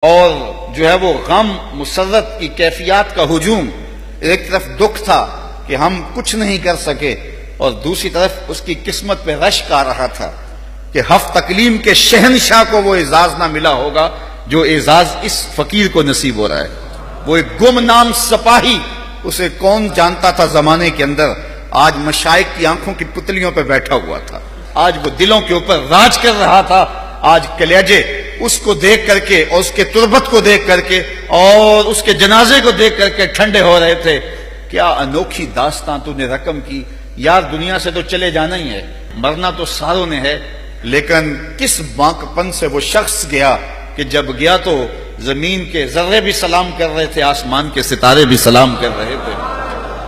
اور جو ہے وہ غم مسرت کی کیفیات کا ہجوم، ایک طرف دکھ تھا کہ ہم کچھ نہیں کر سکے، اور دوسری طرف اس کی قسمت پہ رشک آ رہا تھا کہ ہفت تکلیم کے شہنشاہ کو وہ اعزاز نہ ملا ہوگا جو اعزاز اس فقیر کو نصیب ہو رہا ہے۔ وہ ایک گمنام سپاہی، اسے کون جانتا تھا زمانے کے اندر، آج مشائخ کی آنکھوں کی پتلیوں پہ بیٹھا ہوا تھا، آج وہ دلوں کے اوپر راج کر رہا تھا۔ آج کلیجے اس کو دیکھ کر کے اور اس کے تربت کو دیکھ کر کے اور اس کے جنازے کو دیکھ کر کے ٹھنڈے ہو رہے تھے۔ کیا انوکھی داستاں تو نے رقم کی، یار دنیا سے تو چلے جانا ہی ہے، مرنا تو ساروں نے ہے، لیکن کس بانکپن سے وہ شخص گیا کہ جب گیا تو زمین کے ذرے بھی سلام کر رہے تھے، آسمان کے ستارے بھی سلام کر رہے تھے۔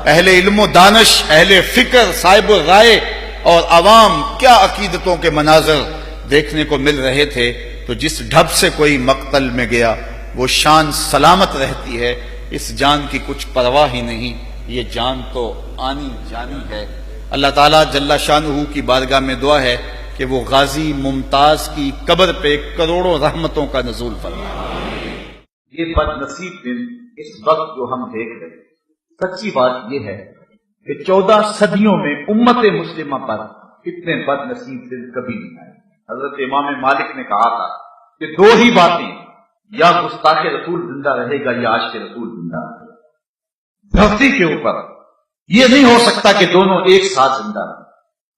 اہل علم و دانش، اہل فکر، صاحب الرائے اور عوام کیا عقیدتوں کے مناظر دیکھنے کو مل رہے تھے۔ تو جس ڈھب سے کوئی مقتل میں گیا وہ شان سلامت رہتی ہے، اس جان کی کچھ پرواہ ہی نہیں، یہ جان تو آنی جانی ہے۔ اللہ تعالیٰ جل شانہ کی بارگاہ میں دعا ہے کہ وہ غازی ممتاز کی قبر پہ کروڑوں رحمتوں کا نزول فرمائے۔ یہ بد نصیب دن اس وقت جو ہم دیکھ رہے ہیں، سچی بات یہ ہے کہ 14 صدیوں میں امت مسلمہ پر اتنے بد نصیب دن کبھی نہیں آئے۔ حضرت امام مالک نے کہا تھا کہ دو ہی باتیں، یا گستاخ رسول زندہ رہے گا یا عاشق رسول زندہ رہے گا۔ دھرتی کے اوپر یہ نہیں ہو سکتا کہ دونوں ایک ساتھ زندہ رہیں۔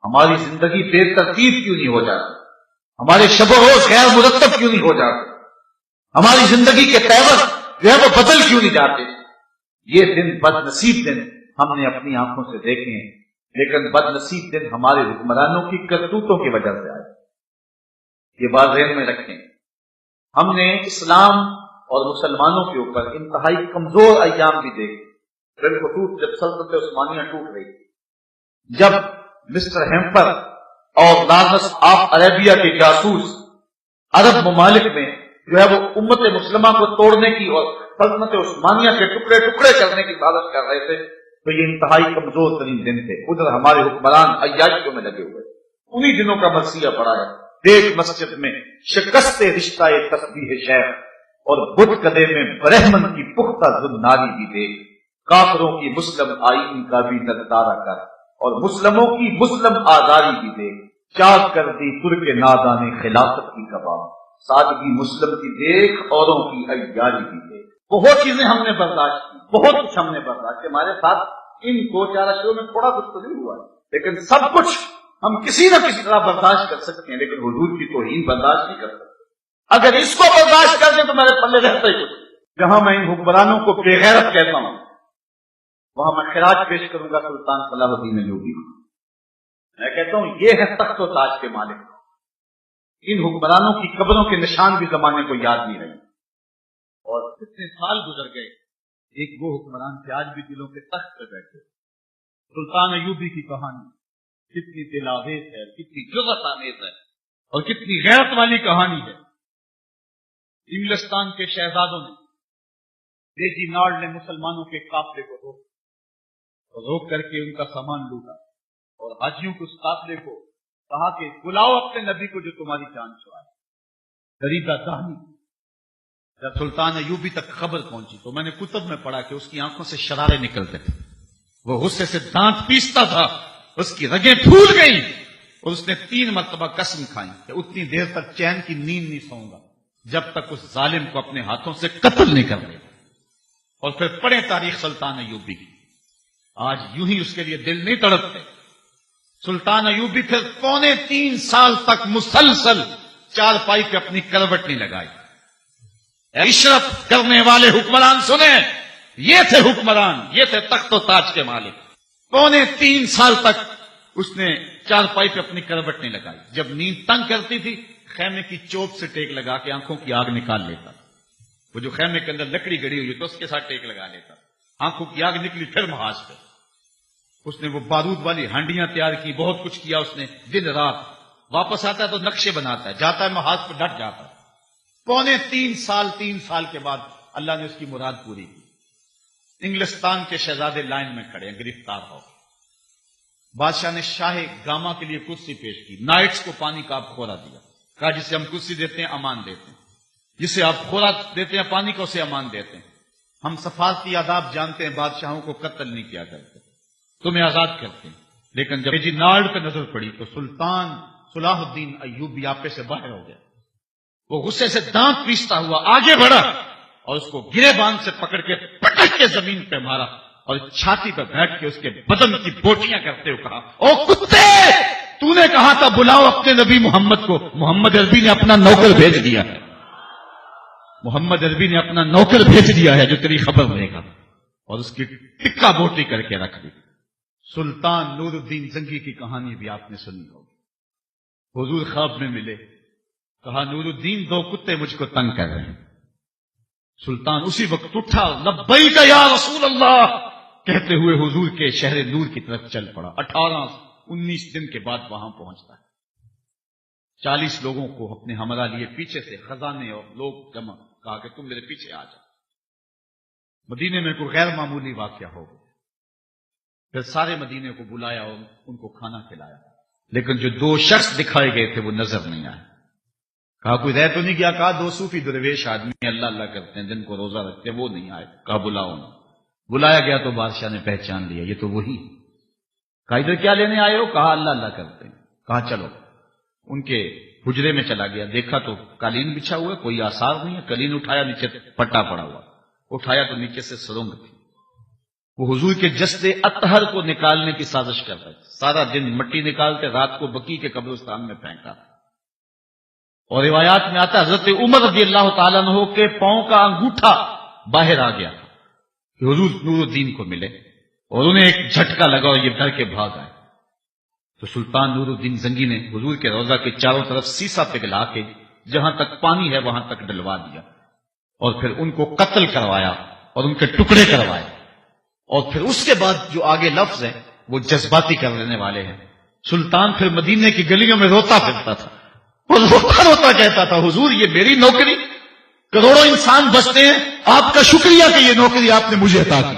ہماری زندگی بے ترتیب کیوں نہیں ہو جاتی؟ ہمارے شب و روز غیر مرتب کیوں نہیں ہو جاتے؟ ہماری زندگی کے تیور جو ہے وہ بدل کیوں نہیں جاتے؟ یہ دن بد نصیب دن ہم نے اپنی آنکھوں سے دیکھے ہیں، لیکن بد نصیب دن ہمارے حکمرانوں کی کرتوتوں کی وجہ سے آئے۔ یہ بات ذہن میں رکھیں، ہم نے اسلام اور مسلمانوں کے اوپر انتہائی کمزور ایام بھی دیکھے۔ بالخصوص جب سلطنت عثمانیہ ٹوٹ رہی تھی، جب مسٹر ہیمپر اور لارنس آف عربیہ کے جاسوس عرب ممالک میں جو ہے وہ امت مسلمہ کو توڑنے کی اور سلطنت عثمانیہ کے ٹکڑے ٹکڑے کرنے کی سازش کر رہے تھے، تو یہ انتہائی کمزور ترین دن تھے۔ ادھر ہمارے حکمران عیاشیوں میں لگے ہوئے، انہی دنوں کا مرثیہ پڑا ہے۔ دیکھ مسجد میں شکست رشتہ تسبیح شیخ اور بت کدے میں برہمن کی پختہ زناری بھی دیکھ، کافروں کی مسلم آئین کا بھی نظارہ کر اور مسلموں کی مسلم آزاری بھی دیکھ، چاک کر دی ترک نادان خلافت کی کباب، سادگی مسلم کی دیکھ اوروں کی عیاری بھی دیکھ۔ بہت چیزیں ہم نے برداشت کی، بہت کچھ ہم نے برداشت کیا، ہمارے ساتھ ان 2-4 اشروں میں تھوڑا کچھ تو نہیں ہوا، لیکن سب کچھ ہم کسی نہ کسی طرح برداشت کر سکتے ہیں، لیکن حضور کی توہین برداشت نہیں کر سکتے۔ اگر اس کو برداشت کر دیں تو میرے پلے رہتا ہی کچھ۔ جہاں میں ان حکمرانوں کو بے غیرت کہتا ہوں، وہاں میں خراج پیش کروں گا سلطان صلاح الدین ایوبی۔ میں کہتا ہوں یہ ہے تخت و تاج کے مالک۔ ان حکمرانوں کی قبروں کے نشان بھی زمانے کو یاد نہیں رہے، اور کتنے سال گزر گئے، ایک وہ حکمران تھے آج بھی دلوں کے تخت پہ بیٹھے۔ سلطان ایوبی کی کہانی کتنی دل آویز ہے، کتنی جرأت آمیز ہے، اور کتنی غیرت والی کہانی ہے۔ انگلستان کے شہزادوں نے، ریجی نارڈ نے مسلمانوں کے قافلے کو روک کر کے ان کا سامان لوٹا، اور حاجیوں کو اس قافلے کو کہا کہ بلاؤ اپنے نبی کو جو تمہاری جان چھڑائے۔ دریدہ دہنی جب سلطان ایوبی تک خبر پہنچی تو میں نے کتب میں پڑھا کہ اس کی آنکھوں سے شرارے نکلتے تھے، وہ غصے سے دانت پیستا تھا، اس کی رگیں پھول گئیں، اور اس نے 3 مرتبہ قسم کھائی کہ اتنی دیر تک چین کی نیند نہیں سوؤں گا جب تک اس ظالم کو اپنے ہاتھوں سے قتل نہیں کر دے۔ اور پھر پڑھیں تاریخ سلطان ایوبی کی، آج یوں ہی اس کے لیے دل نہیں تڑپتے۔ سلطان ایوبی پھر 3.25 سال تک مسلسل چارپائی پہ اپنی کروٹ نہیں لگائی۔ عشرت کرنے والے حکمران سنیں، یہ تھے حکمران، یہ تھے تخت و تاج کے مالک۔ 3.25 سال تک اس نے چارپائی پہ اپنی کروٹ نہیں لگائی۔ جب نیند تنگ کرتی تھی خیمے کی چوب سے ٹیک لگا کے آنکھوں کی آگ نکال لیتا، وہ جو خیمے کے اندر لکڑی گڑی ہوئی تو اس کے ساتھ ٹیک لگا لیتا، آنکھوں کی آگ نکلی پھر محاذ پہ۔ اس نے وہ بارود والی ہانڈیاں تیار کی، بہت کچھ کیا اس نے دن رات۔ واپس آتا ہے تو نقشے بناتا ہے، جاتا ہے محاذ پہ ڈٹ جاتا ہے۔ 3 سال کے بعد اللہ نے اس کی مراد پوری کی۔ انگلستان کے شہزادے لائن میں کھڑے ہیں، گرفتار ہو۔ بادشاہ نے شاہ گاما کے لیے کرسی پیش کی، نائٹس کو پانی کا خورا دیا، کہا جسے ہم کرسی دیتے ہیں امان دیتے ہیں۔ جسے آپ خوراک دیتے ہیں پانی کو، اسے امان دیتے ہیں۔ ہم سفارتی آداب جانتے ہیں، بادشاہوں کو قتل نہیں کیا کرتے، تمہیں آزاد کرتے ہیں۔ لیکن جب ناڑ پہ نظر پڑی تو سلطان صلاح الدین ایوبی آپے سے باہر ہو گیا۔ وہ غصے سے دانت پیستا ہوا آگے بڑھا اور اس کو گرے باندھ سے پکڑ کے پٹک کے زمین پہ مارا اور چھاتی پہ بیٹھ کے اس کے بدن کی بوٹیاں کرتے ہوئے کہا، او کتے، تو نے کہا تھا بلاؤ اپنے نبی محمد کو، محمد عربی نے اپنا نوکر بھیج دیا ہے، محمد عربی نے اپنا نوکر بھیج دیا ہے جو تیری خبر لے گا، اور اس کی ٹکا بوٹی کر کے رکھ دی۔ سلطان نور الدین زنگی کی کہانی بھی آپ نے سنی ہوگی۔ حضور خواب میں ملے، کہا نور الدین دو کتے مجھ کو تنگ کر رہے ہیں۔ سلطان اسی وقت اٹھا، لبیک یا رسول اللہ کہتے ہوئے حضور کے شہر نور کی طرف چل پڑا۔ 18-19 دن کے بعد وہاں پہنچتا ہے۔ 40 لوگوں کو اپنے ہمراہ لیے پیچھے سے خزانے اور لوگ جمع، کہا کہ تم میرے پیچھے آ جاؤ۔ مدینے میں کوئی غیر معمولی واقعہ ہو گیا، پھر سارے مدینے کو بلایا اور ان کو کھانا کھلایا، لیکن جو 2 شخص دکھائے گئے تھے وہ نظر نہیں آئے۔ کہا کوئی رہ تو نہیں گیا؟ کہا 2 صوفی درویش آدمی اللہ اللہ کرتے ہیں، دن کو روزہ رکھتے ہیں، وہ نہیں آئے۔ کہا بلاؤ انہیں۔ بلایا گیا تو بادشاہ نے پہچان لیا یہ تو وہی۔ کہا ادھر کیا لینے آئے ہو؟ کہا اللہ اللہ کرتے ہیں۔ کہا چلو۔ ان کے حجرے میں چلا گیا، دیکھا تو قالین بچھا ہوا ہے، کوئی آثار نہیں ہے۔ قالین اٹھایا، نیچے پٹا پڑا ہوا، اٹھایا تو نیچے سے سرنگ تھی۔ وہ حضور کے جسد اطہر کو نکالنے کی سازش کر رہے تھے، سارا دن مٹی نکالتے، رات کو بقیع کے قبرستان میں پھینکا۔ اور روایات میں آتا ہے حضرت عمر رضی اللہ تعالیٰ عنہ کے پاؤں کا انگوٹھا باہر آ گیا کہ حضور نور الدین کو ملے، اور انہیں ایک جھٹکا لگا اور یہ ڈر کے بھاگ آئے۔ تو سلطان نور الدین زنگی نے حضور کے روضہ کے چاروں طرف سیسا پگھلا کے جہاں تک پانی ہے وہاں تک ڈلوا دیا، اور پھر ان کو قتل کروایا اور ان کے ٹکڑے کروائے۔ اور پھر اس کے بعد جو آگے لفظ ہے وہ جذباتی کر دینے والے ہیں۔ سلطان پھر مدینے کی گلیوں میں روتا پھرتا تھا اور روتا روتا کہتا تھا حضور یہ میری نوکری، کروڑوں انسان بستے ہیں، آپ کا شکریہ کہ یہ نوکری آپ نے مجھے عطا کی۔